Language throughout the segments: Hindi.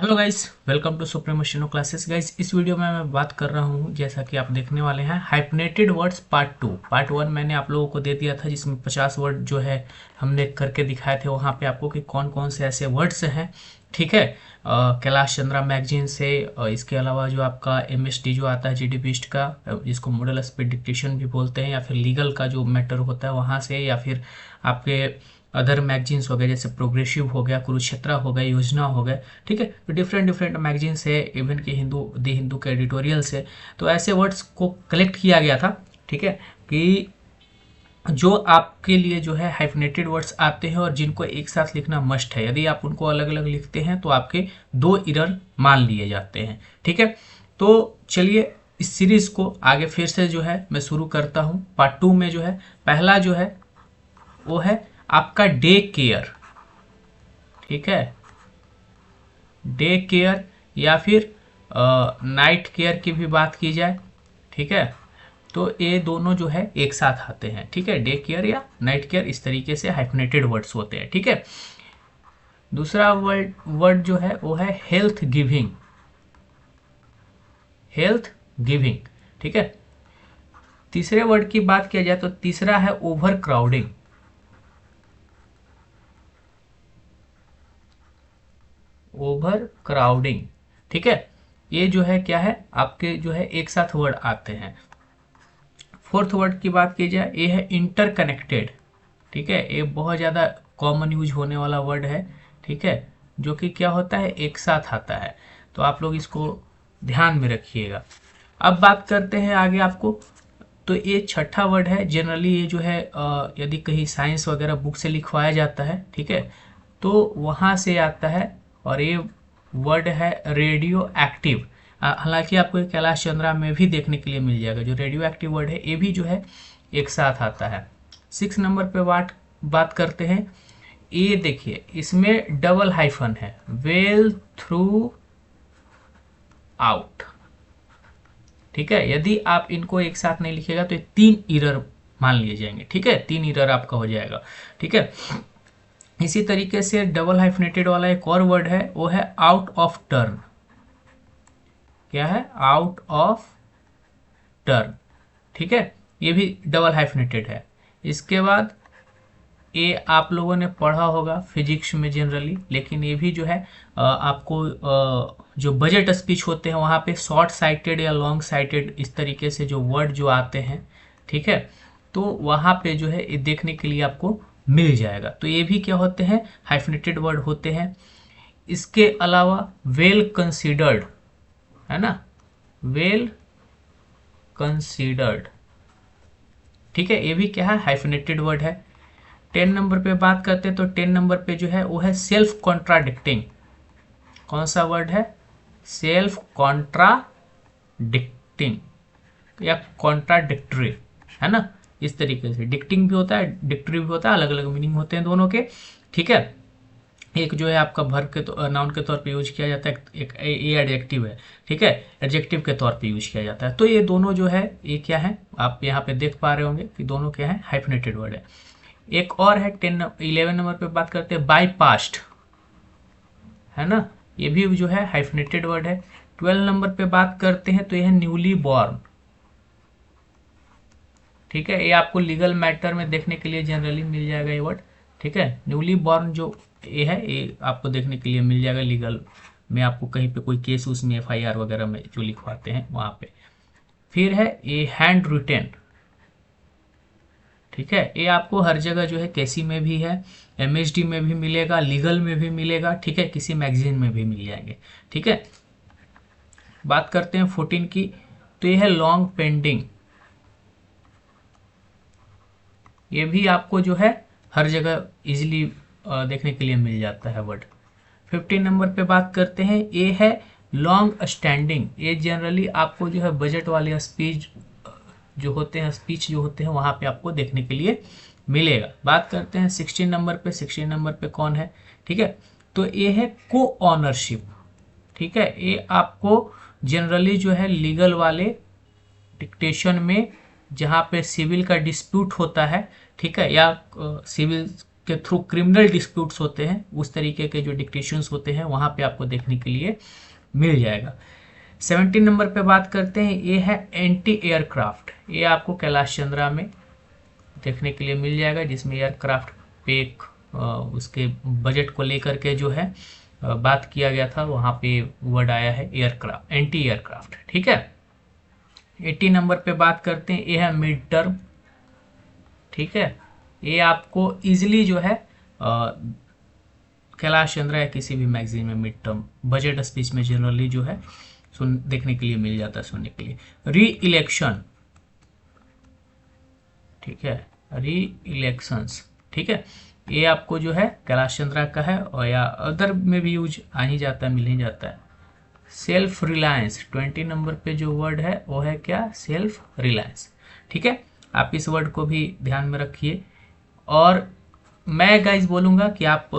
Hello guys, welcome to supreme मशीनो क्लासेस। गाइस, इस वीडियो में मैं बात कर रहा हूँ, जैसा कि आप देखने वाले हैं, हाइफनेटेड वर्ड्स पार्ट 2। पार्ट 1 मैंने आप लोगों को दे दिया था, जिसमें 50 वर्ड जो है हमने करके दिखाए थे वहाँ पे आपको कि कौन कौन से ऐसे वर्ड्स हैं। ठीक है। कैलाश चंद्रा मैगजीन से इसके अलावा जो आपका एमएसटी जो आता है जीडीपीस्ट का, जिसको मॉडल स्पीड डिक्टेशन भी बोलते हैं, या फिर लीगल का जो मैटर होता है वहाँ से, या फिर आपके अदर मैगजीन्स हो गए, जैसे प्रोग्रेसिव हो गया, कुरुक्षेत्रा हो गया, योजना हो गए। ठीक है। तो डिफरेंट डिफरेंट मैगजीन्स है, इवन कि हिंदू दी हिंदू के एडिटोरियल से। तो ऐसे वर्ड्स को कलेक्ट किया गया था। ठीक है। कि जो आपके लिए जो है हाइफनेटेड वर्ड्स आते हैं और जिनको एक साथ लिखना मस्ट है। यदि आप उनको अलग अलग लिखते हैं तो आपके दो एरर मान लिए जाते हैं। ठीक है। तो चलिए इस सीरीज को आगे फिर से जो है मैं शुरू करता हूँ। पार्ट 2 में जो है पहला जो है वो है आपका डे केयर। ठीक है। डे केयर या फिर नाइट केयर की भी बात की जाए। ठीक है। तो ये दोनों जो है एक साथ आते हैं। ठीक है। डे केयर या नाइट केयर, इस तरीके से हाइफनेटेड वर्ड्स होते हैं। ठीक है। दूसरा वर्ड वर्ड जो है वो है हेल्थ गिविंग। Health giving. ठीक है। तीसरे वर्ड की बात किया जाए तो तीसरा है ओवर क्राउडिंग। Over crowding. ठीक है। ये जो है क्या है, आपके जो है एक साथ वर्ड आते हैं। फोर्थ वर्ड की बात की जाए, ये है इंटरकनेक्टेड। ठीक है। ये बहुत ज़्यादा कॉमन यूज होने वाला वर्ड है। ठीक है। जो कि क्या होता है, एक साथ आता है। तो आप लोग इसको ध्यान में रखिएगा। अब बात करते हैं आगे आपको। तो ये छठा वर्ड है। जनरली ये जो है यदि कहीं साइंस वगैरह बुक से लिखवाया जाता है, ठीक है, तो वहाँ से आता है। और ये वर्ड है रेडियो एक्टिव। हालांकि आपको ये कैलाश चंद्रा में भी देखने के लिए मिल जाएगा। जो रेडियो एक्टिव वर्ड है ये भी जो है एक साथ आता है। 6 नंबर पे बात करते हैं। ये देखिए, इसमें डबल हाइफन है, वेल थ्रू आउट। ठीक है। यदि आप इनको एक साथ नहीं लिखेगा तो ये 3 इरर मान लिए जाएंगे। ठीक है। 3 इरर आपका हो जाएगा। ठीक है। इसी तरीके से डबल हाइफनेटेड वाला एक और वर्ड है, वो है आउट ऑफ टर्न। क्या है? Out of turn. ठीक है। ये भी डबल हाइफनेटेड है। इसके बाद ये आप लोगों ने पढ़ा होगा फिजिक्स में जनरली, लेकिन ये भी जो है आपको जो बजट स्पीच होते हैं वहाँ पे शॉर्ट साइटेड या लॉन्ग साइटेड इस तरीके से जो वर्ड जो आते हैं, ठीक है, तो वहाँ पे जो है ये देखने के लिए आपको मिल जाएगा। तो ये भी क्या होते हैं, हाइफनेटेड वर्ड होते हैं। इसके अलावा वेल कंसिडर्ड, है ना, वेल कंसिडर्ड। ठीक है। ये भी क्या है, हाइफनेटेड वर्ड है। 10 नंबर पे बात करते हैं तो 10 नंबर पे जो है वो है सेल्फ कॉन्ट्राडिक्टिंग। कौन सा वर्ड है? सेल्फ कॉन्ट्राडिक्टिंग या कॉन्ट्राडिक्टरी, है ना। इस तरीके से डिक्टिंग भी होता है, डिक्टरी भी होता है, अलग अलग मीनिंग होते हैं दोनों के। ठीक है। एक जो है आपका वर्ब के नाउन के तौर पे यूज किया जाता है, एक ये एडजेक्टिव है। ठीक है। एडजेक्टिव के तौर पे यूज किया जाता है। तो ये दोनों जो है ये क्या है, आप यहाँ पे देख पा रहे होंगे कि दोनों क्या है, हाइफनेटेड वर्ड है। एक और है 11 नंबर पे बात करते हैं बाई पास्ट, है ना। ये भी जो है हाइफनेटेड वर्ड है। 12 नंबर पे बात करते हैं तो ये है न्यूली बॉर्न। ठीक है। ये आपको लीगल मैटर में देखने के लिए जनरली मिल जाएगा ये वर्ड। ठीक है। न्यूली बॉर्न जो ये है ये आपको देखने के लिए मिल जाएगा लीगल में, आपको कहीं पे कोई केस उसमें एफआईआर वगैरह में जो लिखवाते हैं वहाँ पे। फिर है ये हैंड रिटेन। ठीक है। ये आपको हर जगह जो है केसी में भी है, एमएचडी में भी मिलेगा, लीगल में भी मिलेगा। ठीक है। किसी मैगजीन में भी मिल जाएंगे। ठीक है। बात करते हैं 14 की। तो ये है लॉन्ग पेंडिंग। ये भी आपको जो है हर जगह इजीली देखने के लिए मिल जाता है वर्ड। 15 नंबर पे बात करते हैं, ये है लॉन्ग स्टैंडिंग। ये जनरली आपको जो है बजट वाले स्पीच जो होते हैं, स्पीच जो होते हैं वहाँ पे आपको देखने के लिए मिलेगा। बात करते हैं 16 नंबर पे। 16 नंबर पे कौन है? ठीक है। तो ये है को ऑनरशिप। ठीक है। ये आपको जनरली जो है लीगल वाले डिक्टेशन में, जहाँ पे सिविल का डिस्प्यूट होता है, ठीक है, या सिविल के थ्रू क्रिमिनल डिस्प्यूट्स होते हैं, उस तरीके के जो डिक्टेशंस होते हैं वहाँ पे आपको देखने के लिए मिल जाएगा। 17 नंबर पे बात करते हैं, ये है एंटी एयरक्राफ्ट। ये आपको कैलाश चंद्रा में देखने के लिए मिल जाएगा, जिसमें एयरक्राफ्ट पे एक उसके बजट को लेकर के जो है बात किया गया था, वहाँ पे वर्ड आया है एयरक्राफ्ट, एंटी एयरक्राफ्ट। ठीक है। 80 नंबर पे बात करते हैं, ये है मिड टर्म। ठीक है, ये आपको इजिली जो है कैलाश चंद्रा या किसी भी मैगजीन में मिड टर्म बजट स्पीच में जनरली जो है देखने के लिए मिल जाता है, सुनने के लिए। री इलेक्शन, ठीक है, री इलेक्शंस। ठीक है, ये आपको जो है कैलाश चंद्रा का है, और या अदर में भी यूज आ ही जाता है, मिल ही जाता है। सेल्फ रिलायंस, 20 नंबर पे जो वर्ड है वो है क्या, सेल्फ रिलायंस। ठीक है, आप इस वर्ड को भी ध्यान में रखिए। और मैं गाइज बोलूँगा कि आप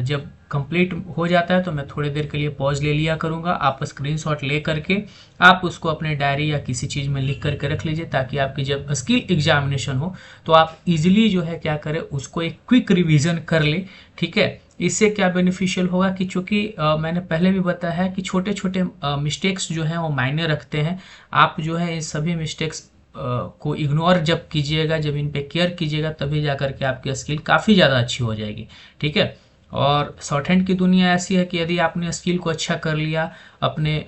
जब कंप्लीट हो जाता है तो मैं थोड़ी देर के लिए पॉज ले लिया करूँगा, आप स्क्रीनशॉट ले करके आप उसको अपने डायरी या किसी चीज़ में लिख करके रख लीजिए, ताकि आपकी जब स्किल एग्जामिनेशन हो तो आप इजीली जो है क्या करें, उसको एक क्विक रिवीजन कर ले। ठीक है, इससे क्या बेनिफिशियल होगा कि चूँकि मैंने पहले भी बताया है कि छोटे छोटे मिस्टेक्स जो हैं वो मायने रखते हैं। आप जो है इन सभी मिस्टेक्स को इग्नोर जब कीजिएगा, जब इन पे केयर कीजिएगा, तभी जा करके आपकी स्किल काफ़ी ज़्यादा अच्छी हो जाएगी। ठीक है, और शॉर्ट हैंड की दुनिया ऐसी है कि यदि आपने स्किल को अच्छा कर लिया, अपने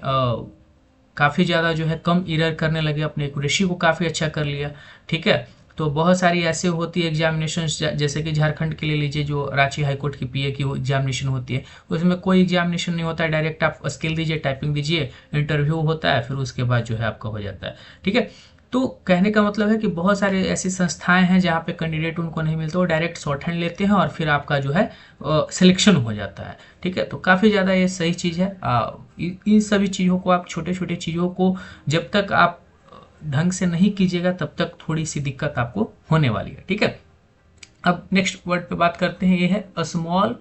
काफ़ी ज़्यादा जो है कम एरर करने लगे, अपने एक्यूरेसी को काफ़ी अच्छा कर लिया। ठीक है, तो बहुत सारी ऐसे होती है एग्जामिनेशन, जैसे कि झारखंड के लिए लीजिए, जो रांची हाईकोर्ट की पीए की एग्जामिनेशन होती है, उसमें कोई एग्जामिनेशन नहीं होता है, डायरेक्ट आप स्किल दीजिए, टाइपिंग दीजिए, इंटरव्यू होता है, फिर उसके बाद जो है आपका हो जाता है। ठीक है, तो कहने का मतलब है कि बहुत सारे ऐसी संस्थाएं हैं जहाँ पे कैंडिडेट उनको नहीं मिलते, वो डायरेक्ट शॉर्ट हैंड लेते हैं और फिर आपका जो है सिलेक्शन हो जाता है। ठीक है, तो काफ़ी ज़्यादा ये सही चीज़ है। इन सभी चीज़ों को आप, छोटे छोटे चीज़ों को जब तक आप ढंग से नहीं कीजिएगा तब तक थोड़ी सी दिक्कत आपको होने वाली है। ठीक है, अब नेक्स्ट वर्ड पे बात करते हैं, ये है स्मॉल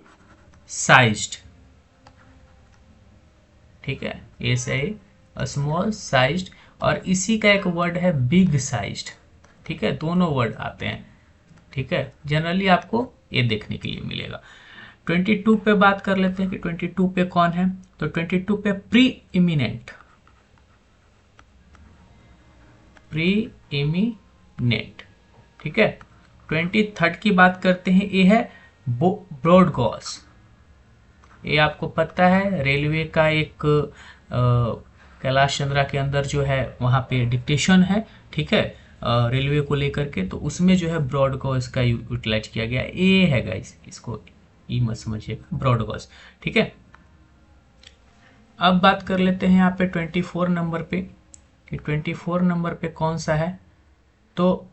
साइज्ड। ठीक है, ये सही, स्मॉल साइज्ड, और इसी का एक वर्ड है बिग साइज्ड। ठीक है, दोनों वर्ड आते हैं। ठीक है, जनरली आपको ये देखने के लिए मिलेगा। 22 पे बात कर लेते हैं कि 22 पे कौन है, तो 22 पे प्री इमिनेंट, प्री इमिनेंट। ठीक है, 23 की बात करते हैं, ये है ब्रॉड गॉज। ये आपको पता है रेलवे का एक कैलाश चंद्रा के अंदर जो है वहाँ पे डिक्टेशन है। ठीक है, रेलवे को लेकर के, तो उसमें जो है ब्रॉड गॉज का यूटिलाइज किया गया। ये है गाइस, इसको ई मत समझिए, ब्रॉड गॉज। ठीक है, अब बात कर लेते हैं यहाँ पे 24 नंबर पे कि 24 नंबर पे कौन सा है, तो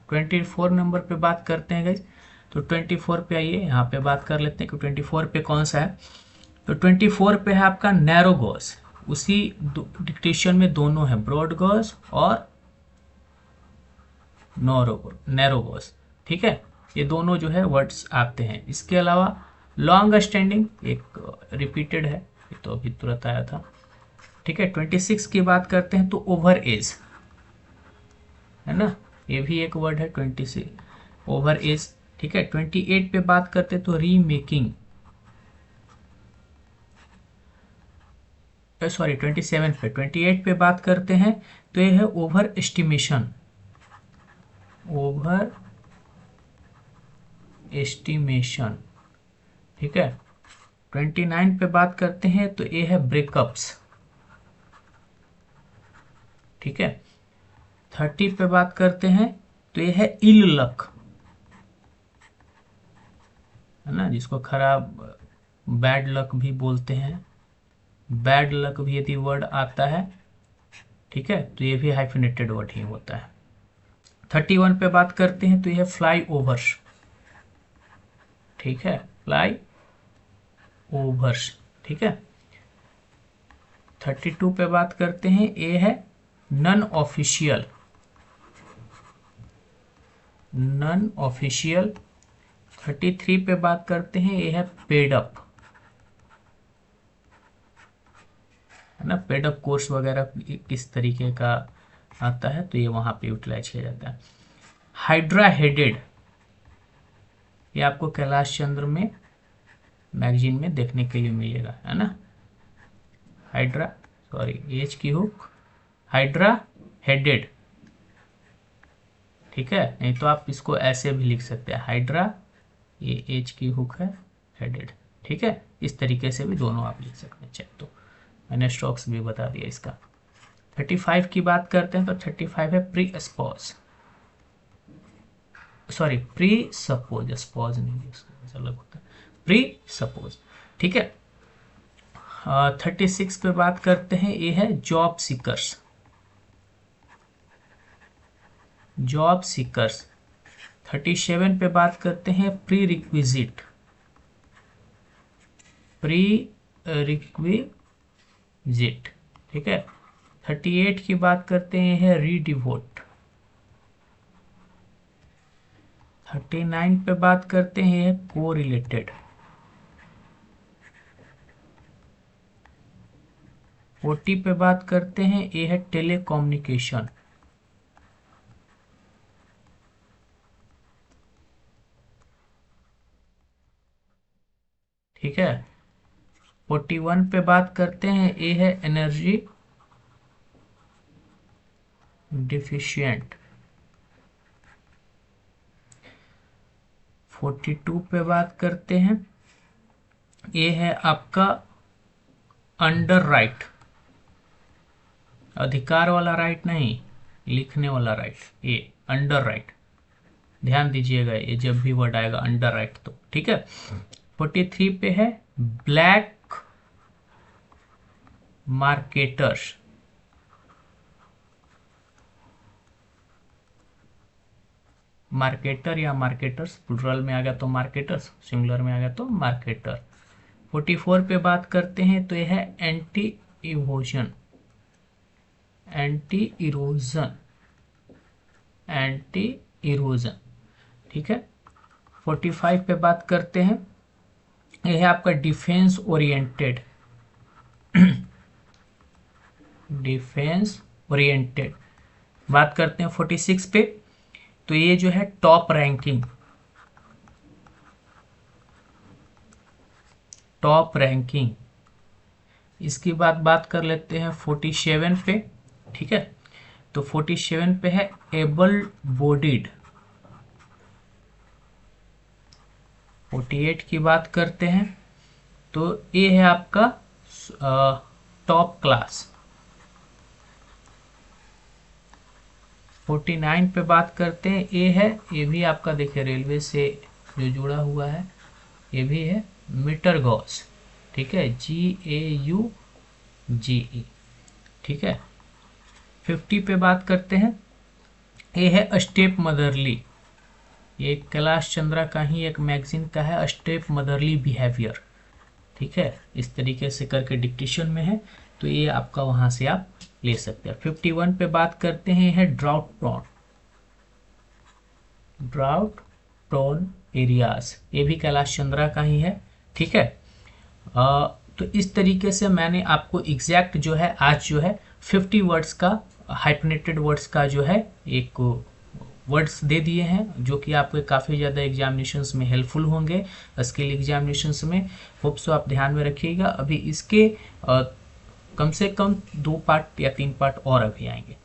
24 नंबर पे बात करते हैं गाइस। तो 24 पे आइए, यहाँ पे बात कर लेते हैं कि 24 पे कौन सा है, तो 24 पे है आपका नैरो गॉज। उसी डिक्टेशन में दोनों है, ब्रॉड गॉज और नैरो गॉज। ठीक है, ये दोनों जो है वर्ड्स आते हैं। इसके अलावा लॉन्ग स्टैंडिंग एक रिपीटेड है, ये तो अभी तुरंत आया था। ठीक है, 26 की बात करते हैं तो ओवर एज है ना, ये भी एक वर्ड है 26, ओवर एज। ठीक है, 28 पे बात करते हैं तो रीमेकिंग, सॉरी 27 पे, 28 पे बात करते हैं तो ये है ओवर एस्टिमेशन, ओवर एस्टिमेशन। ठीक है, 29 पे बात करते हैं तो ये है ब्रेकअप्स। ठीक है, 30 पे बात करते हैं तो ये है इल लक, है ना, जिसको खराब, बैड लक भी बोलते हैं, बैड लक भी यदि वर्ड आता है, ठीक है, तो ये भी हाइफिनेटेड वर्ड ही होता है। 31 पे बात करते हैं तो ये है फ्लाई ओवर। ठीक है, फ्लाई ओवर्स। ठीक है, 32 पे बात करते हैं, ये है नॉन ऑफिशियल, नॉन ऑफिशियल। 33 पे बात करते हैं, ये है पेड अप, है ना, पेड अप कोर्स वगैरह किस तरीके का आता है तो ये वहाँ पे यूटिलाइज किया जाता है। हाइड्रा हेडेड, ये आपको कैलाश चंद्र में मैगजीन में देखने के लिए मिलेगा, है ना। एच की हुक, हाइड्रा हेडेड, ठीक है। नहीं तो आप इसको ऐसे भी लिख सकते हैं, हाइड्रा, ये एच की हुक है, हेडेड, ठीक है। इस तरीके से भी दोनों आप लिख सकते हैं। चेक, तो मैंने स्ट्रोक्स भी बता दिया इसका। 35 की बात करते हैं तो 35 है प्री सपोज, स्पॉज नहीं, अलग होता है, प्री सपोज, ठीक है। 36 पे बात करते हैं, ये है जॉब सीकर्स, जॉब सीकर्स। 37 पे बात करते हैं प्री रिक्विजिट, प्री रिक्विजिट, ठीक है। 38 की बात करते हैं रीडिवोट। 39 पे बात करते हैं को रिलेटेड। 40 पे बात करते हैं, ये है टेलीकम्युनिकेशन। ठीक है। 41 पे बात करते हैं, ये है एनर्जी डिफिशिएंट। 42 पे बात करते हैं, ये है आपका अंडर राइट, अधिकार वाला राइट नहीं, लिखने वाला राइट, ये अंडर राइट, ध्यान दीजिएगा ये जब भी वर्ड आएगा अंडर राइट तो, ठीक है। 43 पे है ब्लैक मार्केटर्स, मार्केटर या मार्केटर्स, प्लुरल में आ गया तो मार्केटर्स, सिंगुलर में आ गया तो मार्केटर। 44 पे बात करते हैं तो यह है anti erosion, anti erosion, anti erosion, ठीक है। 45 पे बात करते हैं, यह है आपका डिफेंस ओरिएंटेड, डिफेंस ओरिएंटेड। बात करते हैं 46 पे, तो ये जो है टॉप रैंकिंग, टॉप रैंकिंग। इसकी बात कर लेते हैं 47 पे, ठीक है। तो 47 पे है एबल बॉडीड। 48 की बात करते हैं तो ये है आपका टॉप क्लास। 49 पे बात करते हैं, ये भी आपका देखिए रेलवे से जो जुड़ा हुआ है, ये भी है मीटर गॉस, ठीक है, GAUGE, ठीक है। 50 पे बात करते हैं, ये है स्टेप मदरली, ये कैलाश चंद्रा का ही एक मैगजीन का है, स्टेप मदरली बिहेवियर, ठीक है। इस तरीके से करके डिक्टेशन में है, तो ये आपका वहां से आप ले सकते हैं। 51 पे बात करते हैं, है drought prone, drought prone areas, ये भी कैलाश चंद्रा का ही है, ठीक है। तो इस तरीके से मैंने आपको एग्जैक्ट जो है आज जो है 50 वर्ड्स का, हाइफनेटेड वर्ड्स का जो है एक वर्ड्स दे दिए हैं, जो कि आपके काफ़ी ज़्यादा एग्जामिनेशंस में हेल्पफुल होंगे, स्किल एग्जामिनेशंस में। होप सो आप ध्यान में रखिएगा। अभी इसके कम से कम 2 पार्ट या 3 पार्ट और अभी आएंगे,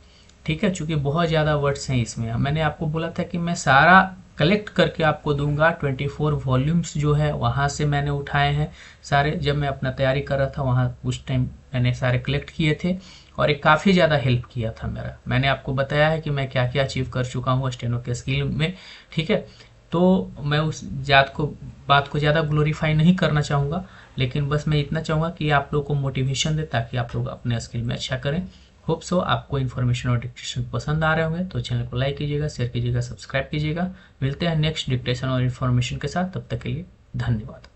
ठीक है, चूँकि बहुत ज़्यादा वर्ड्स हैं इसमें। मैंने आपको बोला था कि मैं सारा कलेक्ट करके आपको दूंगा, 24 वॉल्यूम्स जो है वहाँ से मैंने उठाए हैं सारे, जब मैं अपना तैयारी कर रहा था वहाँ उस टाइम मैंने सारे कलेक्ट किए थे, और ये काफ़ी ज़्यादा हेल्प किया था मेरा। मैंने आपको बताया है कि मैं क्या क्या अचीव कर चुका हूँ स्टेनो के स्किल में, ठीक है। तो मैं उस बात को ज़्यादा ग्लोरीफाई नहीं करना चाहूँगा, लेकिन बस मैं इतना चाहूँगा कि आप लोग को मोटिवेशन दे, ताकि आप लोग अपने स्किल में अच्छा करें। होप सो आपको इन्फॉर्मेशन और डिक्टेशन पसंद आ रहे होंगे, तो चैनल को लाइक कीजिएगा, शेयर कीजिएगा, सब्सक्राइब कीजिएगा। मिलते हैं नेक्स्ट डिक्टेशन और इन्फॉर्मेशन के साथ, तब तक के लिए धन्यवाद।